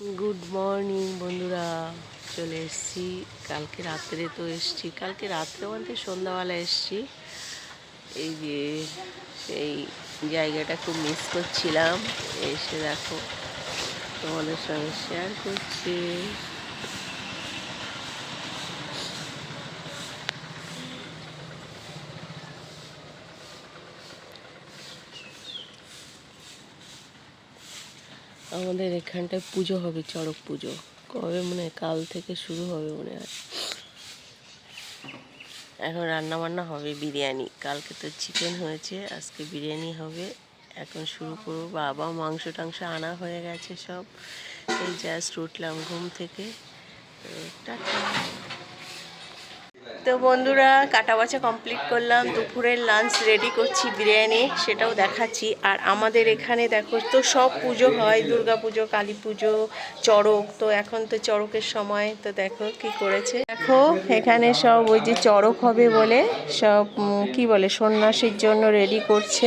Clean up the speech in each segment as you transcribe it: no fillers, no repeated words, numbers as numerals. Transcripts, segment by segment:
Good morning বন্ধুরা, চলে এসেছি। কালকে রাত্রে তো এসেছি, কালকে রাত্রে বলতে সন্ধ্যাবেলা এসেছি। এই যে সেই জায়গাটা খুব মিস করছিলাম, এসে দেখো তোমাদের সঙ্গে শেয়ার করছি। আমাদের এখানটায় পুজো হবে, চড়ক পুজো। কবে মনে হয় কাল থেকে শুরু হবে মনে হয়। এখন রান্না বান্না হবে বিরিয়ানি, কালকে তো চিকেন হয়েছে, আজকে বিরিয়ানি হবে। এখন শুরু করবো। বাবা মাংস টাংস আনা হয়ে গেছে সব। এই জাস্ট উঠলাম ঘুম থেকে। টাটা। তো বন্ধুরা, কাটা বাছা কমপ্লিট করলাম, দুপুরের লাঞ্চ রেডি করছি, বিরিয়ানি, সেটাও দেখাচ্ছি। আর আমাদের এখানে দেখো তো সব পুজো হয়, দুর্গা পুজো, কালী পুজো, চড়ক। তো এখন তো চড়কের সময়, তো দেখো কি করেছে। দেখো এখানে সব ওই যে চড়ক হবে বলে সব কি বলে সন্ন্যাসীর জন্য রেডি করছে।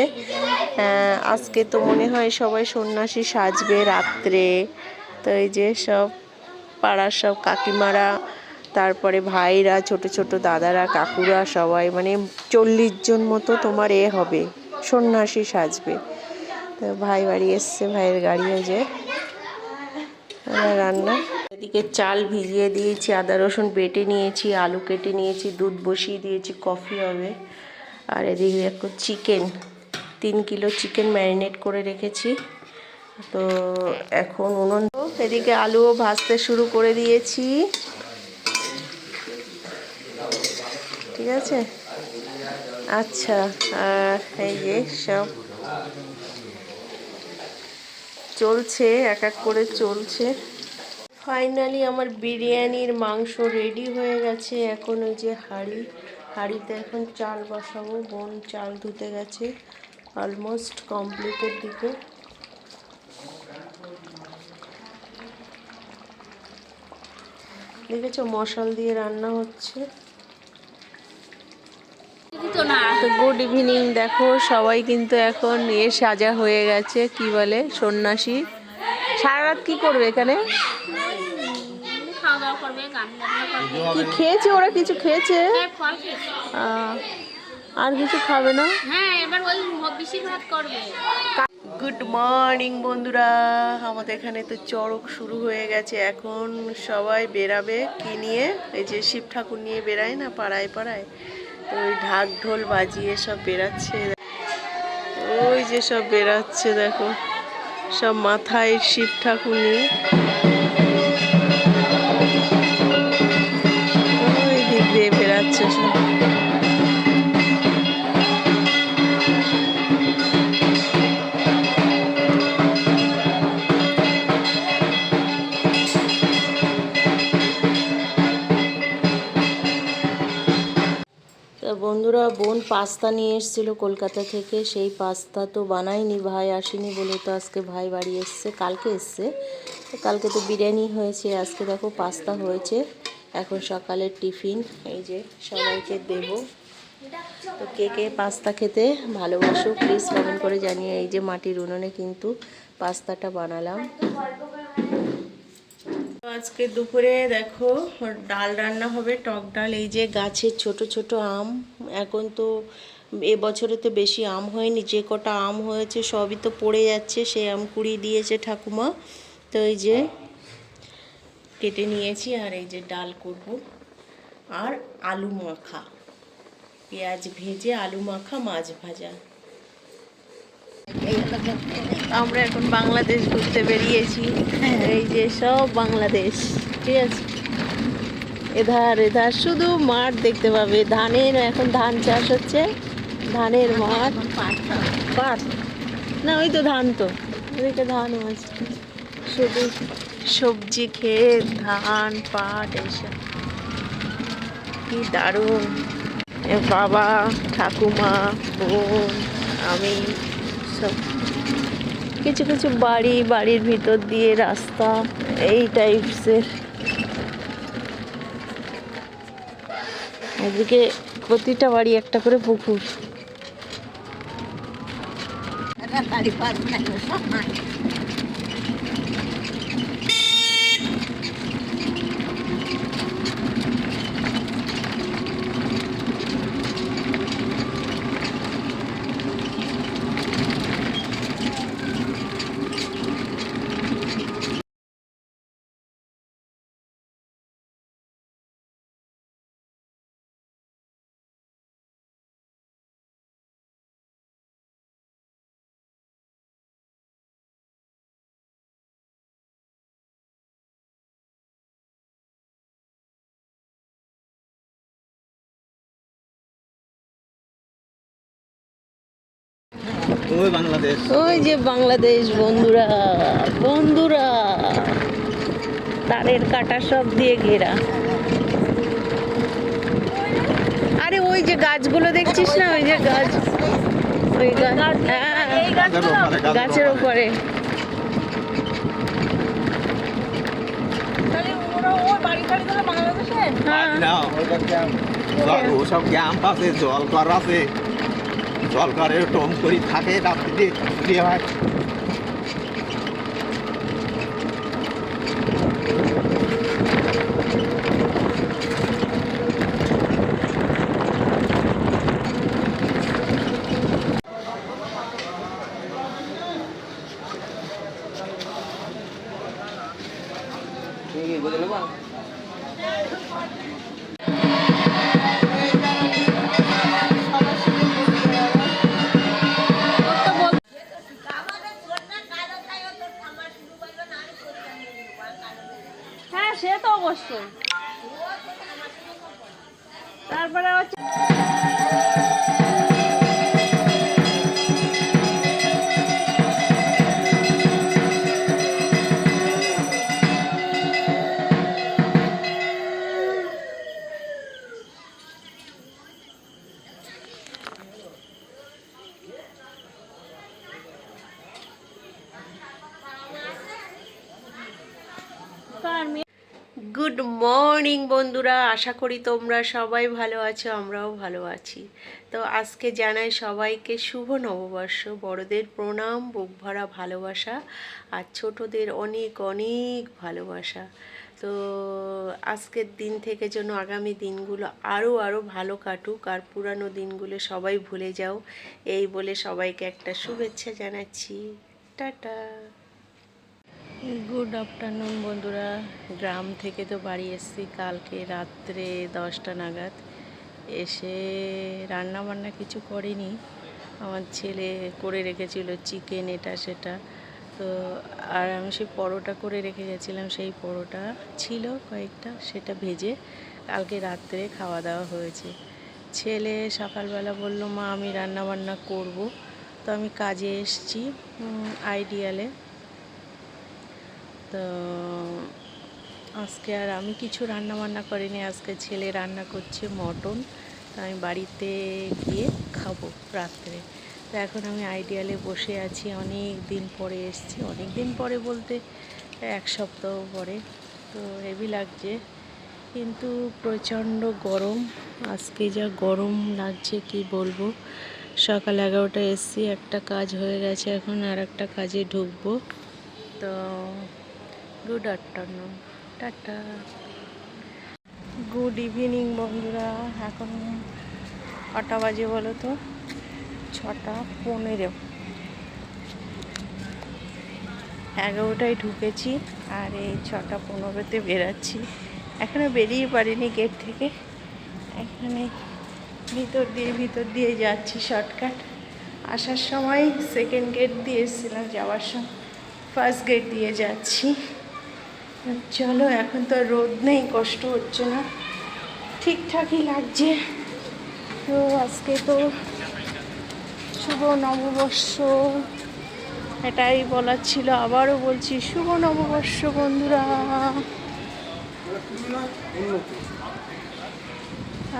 আজকে তো মনে হয় সবাই সন্ন্যাসী সাজবে রাত্রে। তো এই যে সব পাড়ার সব কাকিমারা, তারপরে ভাইরা, ছোট ছোট দাদারা, কাকুরা, সবাই মানে 40 জন মতো তোমার হবে, সন্ন্যাসী সাজবে। তো ভাই বাড়ি এসছে, ভাইয়ের গাড়িও যে রান্না। এদিকে চাল ভিজিয়ে দিয়েছি, আদা রসুন বেটে নিয়েছি, আলু কেটে নিয়েছি, দুধ বসিয়ে দিয়েছি, কফি হবে। আর এদিকে দেখো চিকেন, 3 কিলো চিকেন ম্যারিনেট করে রেখেছি। তো এখন উনুন, এদিকে আলুও ভাজতে শুরু করে দিয়েছি। ঠিক আছে, আচ্ছা। আর এই যে সব চলছে, এক এক করে চলছে। ফাইনালি আমার বিরিয়ানির মাংস রেডি হয়ে গেছে। এখন ওই যে হাঁড়িতে এখন চাল বসাবো। বোন চাল ধুতে গেছে, অলমোস্ট কমপ্লিটের দিকে। দেখেছো মশাল দিয়ে রান্না হচ্ছে। Good evening. দেখো সবাই কিন্তু এখন সাজা হয়ে গেছে, কি বলে সন্ন্যাসী। সারা রাত কি করবে এখানে? কি খেয়েছে ওরা? কিছু খেয়েছে? আর কিছু খাবে না? গুড মর্নিং বন্ধুরা, আমাদের এখানে তো চড়ক শুরু হয়ে গেছে। এখন সবাই বেরাবে কি নিয়ে? এই যে শিব ঠাকুর নিয়ে বেরায় না পাড়ায় পাড়ায়, তো ওই ঢাক ঢোল বাজিয়ে সব বেরাচ্ছে। ওই যে সব বেরাচ্ছে দেখো, সব মাথায় শিব ঠাকুর নিয়ে ওই দিক দিয়ে বেরাচ্ছে সব। বন্ধুরা, বোন পাস্তা নিয়ে এসেছিলো কলকাতা থেকে। সেই পাস্তা তো বানাইনি, ভাই আসেনি বলে। তো আজকে ভাই বাড়ি এসছে, কালকে এসছে। কালকে তো বিরিয়ানি হয়েছে, আজকে দেখো পাস্তা হয়েছে। এখন সকালের টিফিন এই যে সবাইকে দেব। তো কে কে পাস্তা খেতে ভালোবাসো প্লিজ কমেন্ট করে জানিয়ে। এই যে মাটির উনুনে কিন্তু পাস্তাটা বানালাম। আজকে দুপুরে দেখো ডাল রান্না হবে, টক ডাল। এই যে গাছের ছোট ছোট আম, এখন তো এবছরে তো বেশি আম হয়নি, যে কটা আম হয়েছে সবই তো পড়ে যাচ্ছে। সে আম কুড়িয়ে দিয়েছে ঠাকুমা। তো এই যে কেটে নিয়েছি, আর এই যে ডাল করব। আর আলু মাখা, পেঁয়াজ ভেজে আলু মাখা, মাছ ভাজা। আমরা এখন বাংলাদেশ ঘুরতে বেরিয়েছি। এই যে সব বাংলাদেশ, ঠিক আছে। এধার এধার শুধু মাঠ দেখতে পাবে, ধানের, এখন ধান চাষ হচ্ছে, ধানের মাঠ। পাট না, ওই তো ধান, তো ওইদিকে ধান আছে, শুধু সবজি ক্ষেত, ধান, পাট, এইসব। কি দারুণ! বাবা, ঠাকুমা, বোন, আমি, সব কিছু কিছু বাড়ির ভিতর দিয়ে রাস্তা, এই টাইপসের। এদিকে প্রতিটা বাড়ি একটা করে পুকুর। ওই বাংলাদেশ। ওই যে বাংলাদেশ বন্ধুরা, বন্ধুরা তারের কাটা সব দিয়ে ঘেরা। আরে ওই যে গাছগুলো দেখছিস না, ওই যে গাছ, ওই গাছ, হ্যাঁ গাছের ওপরে। না ওইটা ক্যাম্প, ওসব ক্যাম্প আছে, জল কর আছে, জল করে টম করি থাকে রাত্রি দিয়ে হয়। হ্যাঁ সে তো অবশ্যই। তারপরে হচ্ছে গুড মর্নিং বন্ধুরা, আশা করি তোমরা সবাই ভালো আছো, আমরাও ভালো আছি। তো আজকে জানাই সবাইকে শুভ নববর্ষ, বড়দের প্রণাম, বুক ভরা ভালোবাসা, আর ছোটদের অনেক অনেক ভালোবাসা। তো আজকের দিন থেকে যেন আগামী দিনগুলো আরও আরও ভালো কাটুক, আর পুরানো দিনগুলো সবাই ভুলে যাও, এই বলে সবাইকে একটা শুভেচ্ছা জানাচ্ছি। টাটা। গুড আফটারনুন বন্ধুরা, গ্রাম থেকে তো বাড়ি এসেছি কালকে রাত্রে 10টা নাগাদ। এসে রান্না বান্না কিছু করিনি, আমার ছেলে করে রেখেছিল চিকেন এটা সেটা। তো আর আমি সেই পরোটা করে রেখে গেছিলাম, সেই পরোটা ছিল কয়েকটা, সেটা ভেজে কালকে রাত্রে খাওয়া দাওয়া হয়েছে। ছেলে সকালবেলা বলল মা আমি রান্না বান্না করব। তো আমি কাজে এসেছি আইডিয়ালে। তো আজকে আর আমি কিছু রান্না বান্না করিনি, আজকে ছেলে রান্না করছে মটন, আমি বাড়িতে গিয়ে খাবো রাত্রে। তো এখন আমি আইডিয়ালে বসে আছি, অনেক দিন পরে এসেছি, অনেক দিন পরে বলতে 1 সপ্তাহ পরে। তো হেভি লাগছে, কিন্তু প্রচণ্ড গরম, আজকে যা গরম লাগছে কি বলবো। সকাল 11টায় এসেছি, একটা কাজ হয়ে গেছে, এখন আর একটা কাজে ঢুকবো। তো good afternoon, tata. Good evening বন্ধুরা, এখন কটা বাজে বলো তো? 6:15। 11টায় ঢুকেছি আর এই 6:15-তে বেরাচ্ছি। এখনো বেরিয়ে পারিনি গেট থেকে, এখানে ভিতর দিয়ে যাচ্ছি শর্টকাট। আসার সময় সেকেন্ড গেট দিয়ে এসেছিলাম, যাওয়ার সময় ফার্স্ট গেট দিয়ে যাচ্ছি। চলো, এখন তো রোদ নেই, কষ্ট হচ্ছে না, ঠিকঠাকই লাগছে। তো আজকে তো শুভ নববর্ষ, এটাই বলার ছিল, আবারও বলছি শুভ নববর্ষ বন্ধুরা।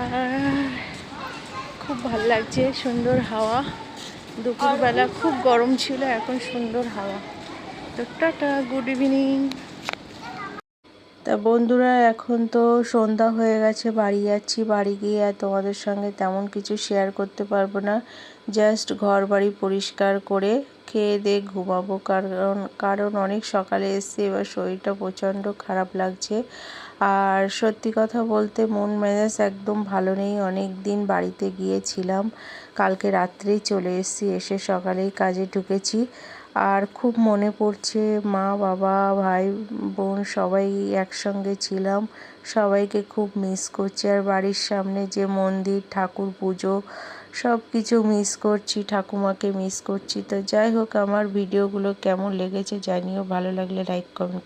আর খুব ভাল লাগছে, সুন্দর হাওয়া। দুপুরবেলা খুব গরম ছিল, এখন সুন্দর হাওয়া। তো টাটা, গুড ইভিনিং। তা বন্ধুরা এখন তো সন্ধ্যা হয়ে গেছে, বাড়ি যাচ্ছি। বাড়ি গিয়ে আর তোমাদের সঙ্গে তেমন কিছু শেয়ার করতে পারবো না, জাস্ট ঘর বাড়ি পরিষ্কার করে খেয়ে দিয়ে ঘুমাবো। কারণ অনেক সকালে এসেছি, এবার শরীরটা প্রচণ্ড খারাপ লাগছে। আর সত্যি কথা বলতে মন মেজাজ একদম ভালো নেই, অনেক দিন বাড়িতে গিয়েছিলাম, কালকে রাত্রেই চলে এসেছি, এসে সকালেই কাজে ঢুকেছি। আর খুব মনে পড়ছে মা বাবা ভাই বোন সবাই একসঙ্গে ছিলাম, সবাইকে খুব মিস করছি। আর বাড়ির সামনে যে মন্দির, ঠাকুর পুজো, সব কিছু মিস করছি, ঠাকুমাকে মিস করছি। তো যাই হোক, আমার ভিডিওগুলো কেমন লেগেছে জানিও, ভালো লাগলে লাইক কমেন্ট